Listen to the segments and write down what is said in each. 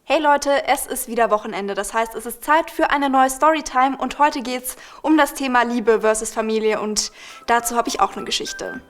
Hey Leute, es ist wieder Wochenende, das heißt, es ist Zeit für eine neue Storytime und heute geht's um das Thema Liebe versus Familie und dazu habe ich auch eine Geschichte.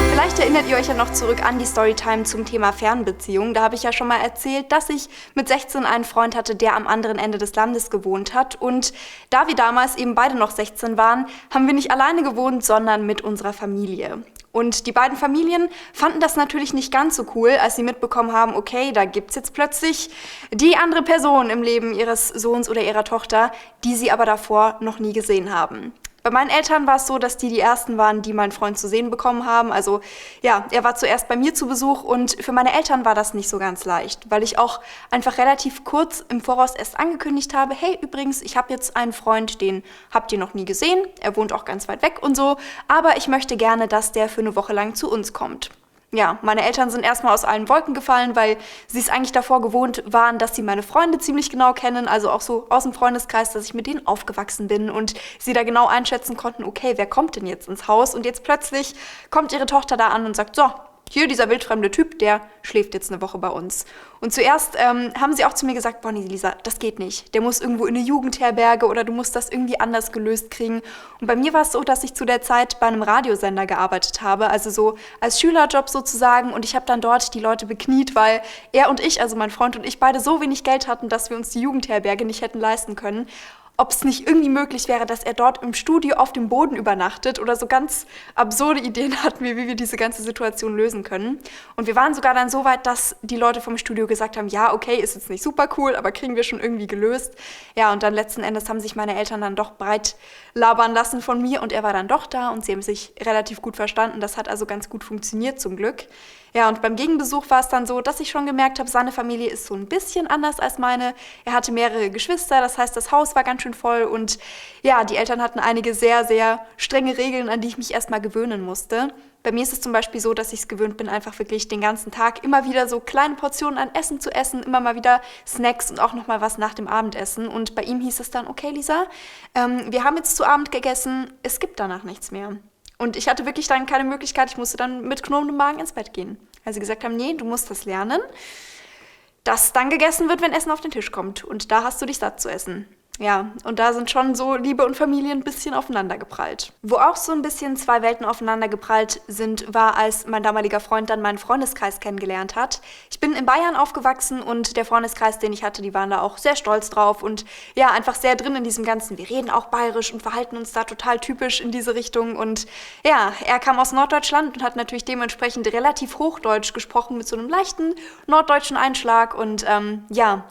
Vielleicht erinnert ihr euch ja noch zurück an die Storytime zum Thema Fernbeziehung. Da habe ich ja schon mal erzählt, dass ich mit 16 einen Freund hatte, der am anderen Ende des Landes gewohnt hat. Und da wir damals eben beide noch 16 waren, haben wir nicht alleine gewohnt, sondern mit unserer Familie. Und die beiden Familien fanden das natürlich nicht ganz so cool, als sie mitbekommen haben, okay, da gibt's jetzt plötzlich die andere Person im Leben ihres Sohns oder ihrer Tochter, die sie aber davor noch nie gesehen haben. Bei meinen Eltern war es so, dass die ersten waren, die meinen Freund zu sehen bekommen haben. Also ja, er war zuerst bei mir zu Besuch und für meine Eltern war das nicht so ganz leicht, weil ich auch einfach relativ kurz im Voraus erst angekündigt habe, hey, übrigens, ich habe jetzt einen Freund, den habt ihr noch nie gesehen, er wohnt auch ganz weit weg und so, aber ich möchte gerne, dass der für eine Woche lang zu uns kommt. Ja, meine Eltern sind erstmal aus allen Wolken gefallen, weil sie es eigentlich davor gewohnt waren, dass sie meine Freunde ziemlich genau kennen, also auch so aus dem Freundeskreis, dass ich mit denen aufgewachsen bin und sie da genau einschätzen konnten, okay, wer kommt denn jetzt ins Haus? Und jetzt plötzlich kommt ihre Tochter da an und sagt, so, hier dieser wildfremde Typ, der schläft jetzt eine Woche bei uns. Und zuerst haben sie auch zu mir gesagt, boah, nee, Lisa, das geht nicht. Der muss irgendwo in eine Jugendherberge oder du musst das irgendwie anders gelöst kriegen. Und bei mir war es so, dass ich zu der Zeit bei einem Radiosender gearbeitet habe, also so als Schülerjob sozusagen. Und ich habe dann dort die Leute bekniet, weil er und ich, also mein Freund und ich, beide so wenig Geld hatten, dass wir uns die Jugendherberge nicht hätten leisten können. Ob es nicht irgendwie möglich wäre, dass er dort im Studio auf dem Boden übernachtet oder so ganz absurde Ideen hatten wir, wie wir diese ganze Situation lösen können. Und wir waren sogar dann so weit, dass die Leute vom Studio gesagt haben, ja, okay, ist jetzt nicht super cool, aber kriegen wir schon irgendwie gelöst. Ja, und dann letzten Endes haben sich meine Eltern dann doch breit labern lassen von mir und er war dann doch da und sie haben sich relativ gut verstanden. Das hat also ganz gut funktioniert zum Glück. Ja, und beim Gegenbesuch war es dann so, dass ich schon gemerkt habe, seine Familie ist so ein bisschen anders als meine. Er hatte mehrere Geschwister, das heißt, das Haus war ganz schön voll und ja, die Eltern hatten einige sehr, sehr strenge Regeln, an die ich mich erstmal gewöhnen musste. Bei mir ist es zum Beispiel so, dass ich es gewöhnt bin, einfach wirklich den ganzen Tag immer wieder so kleine Portionen an Essen zu essen, immer mal wieder Snacks und auch nochmal was nach dem Abendessen. Und bei ihm hieß es dann, okay, Lisa, wir haben jetzt zu Abend gegessen, es gibt danach nichts mehr. Und ich hatte wirklich dann keine Möglichkeit, ich musste dann mit knurrendem Magen ins Bett gehen. Weil sie gesagt haben, nee, du musst das lernen, dass dann gegessen wird, wenn Essen auf den Tisch kommt. Und da hast du dich satt zu essen. Ja, und da sind schon so Liebe und Familie ein bisschen aufeinander geprallt. Wo auch so ein bisschen zwei Welten aufeinander geprallt sind, war, als mein damaliger Freund dann meinen Freundeskreis kennengelernt hat. Ich bin in Bayern aufgewachsen und der Freundeskreis, den ich hatte, die waren da auch sehr stolz drauf und ja, einfach sehr drin in diesem Ganzen. Wir reden auch bayerisch und verhalten uns da total typisch in diese Richtung und ja, er kam aus Norddeutschland und hat natürlich dementsprechend relativ Hochdeutsch gesprochen mit so einem leichten norddeutschen Einschlag und ja,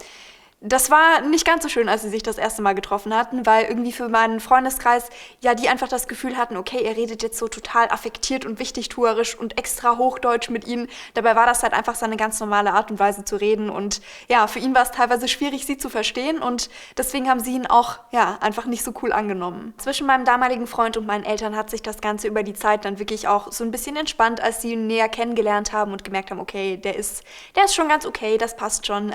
das war nicht ganz so schön, als sie sich das erste Mal getroffen hatten, weil irgendwie für meinen Freundeskreis, ja, die einfach das Gefühl hatten, okay, er redet jetzt so total affektiert und wichtigtuerisch und extra Hochdeutsch mit ihnen. Dabei war das halt einfach seine ganz normale Art und Weise zu reden und ja, für ihn war es teilweise schwierig, sie zu verstehen und deswegen haben sie ihn auch, ja, einfach nicht so cool angenommen. Zwischen meinem damaligen Freund und meinen Eltern hat sich das Ganze über die Zeit dann wirklich auch so ein bisschen entspannt, als sie ihn näher kennengelernt haben und gemerkt haben, okay, der ist schon ganz okay, das passt schon.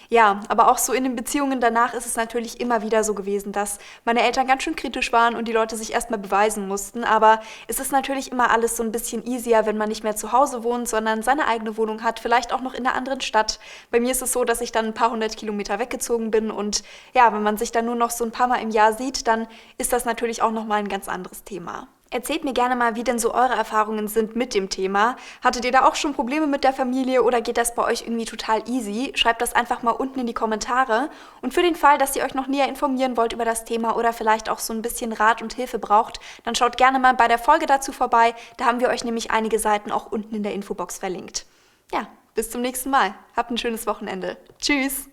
Ja, aber auch so in den Beziehungen danach ist es natürlich immer wieder so gewesen, dass meine Eltern ganz schön kritisch waren und die Leute sich erstmal beweisen mussten. Aber es ist natürlich immer alles so ein bisschen easier, wenn man nicht mehr zu Hause wohnt, sondern seine eigene Wohnung hat, vielleicht auch noch in einer anderen Stadt. Bei mir ist es so, dass ich dann ein paar 100 Kilometer weggezogen bin und ja, wenn man sich dann nur noch so ein paar Mal im Jahr sieht, dann ist das natürlich auch nochmal ein ganz anderes Thema. Erzählt mir gerne mal, wie denn so eure Erfahrungen sind mit dem Thema. Hattet ihr da auch schon Probleme mit der Familie oder geht das bei euch irgendwie total easy? Schreibt das einfach mal unten in die Kommentare. Und für den Fall, dass ihr euch noch näher informieren wollt über das Thema oder vielleicht auch so ein bisschen Rat und Hilfe braucht, dann schaut gerne mal bei der Folge dazu vorbei. Da haben wir euch nämlich einige Seiten auch unten in der Infobox verlinkt. Ja, bis zum nächsten Mal. Habt ein schönes Wochenende. Tschüss!